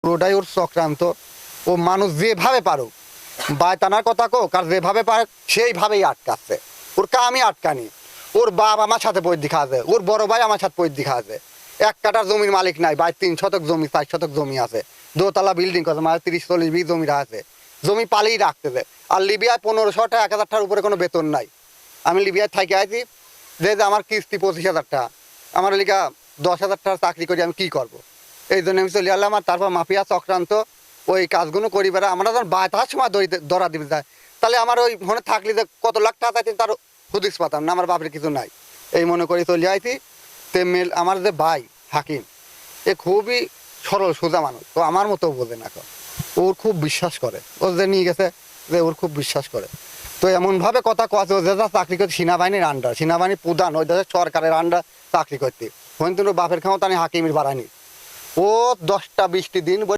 পুরোটাই ওর চক্রান্ত। ও মানুষ যেভাবে পারুক বায়তানার কথা কোক আর যেভাবে পারে সেইভাবেই আটকাচ্ছে। ওর কামই আটকানি। ওর বাপ আমার সাথে পরীক্ষা আছে, ওর বড় ভাই আমার সাথে পরীক্ষা আছে। 1 কাঠার জমির মালিক নাই ভাই, 3 শতক জমি 4 শতক জমি আছে, দোতলা বিল্ডিং করছে, মানে 30-40 বিঘা জমি আছে। জমি পালিয়ে রাখতেছে। আর লিবিয়ায় 1500 টাকা 1000 টাকার উপরে কোনো বেতন নাই। আমি লিবিয়ায় থাকি আইছি, যে আমার কিস্তি 25,000 টাকা, আমার লিগা 10,000 টাকার চাকরি করি, আমি কি করব? এই জন্য আমি চলে এলাম। আর তারপর মাফিয়া চক্রান্ত ওই কাজগুলো করি বেড়া। আমরা যখন বাতাস সময় ধরা দিতে যায়, তাহলে আমার ওই মনে থাকলে যে কত লাখ টাকা চাইছি তার হুদিস পাতাম না, আমার বাপের কিছু নাই এই মনে করি চলে আইছি। তেমনি আমার যে ভাই হাকিম, এ খুবই সরল সোজা মানুষ, তো আমার মতো বোঝে না। ওর খুব বিশ্বাস করে, ও যে নিয়ে গেছে যে ওর খুব বিশ্বাস করে। তো এমনভাবে কথা কছে, ও যে চাকরি করতে সেনাবাহিনীর আন্ডার, সেনাবাহিনীর প্রধান, ওই দেশের সরকারের আন্ডার চাকরি করতে, হয়তো বাপের ক্ষমতা হাকিমের বাড়ানি। ও 10টা 20টি দিন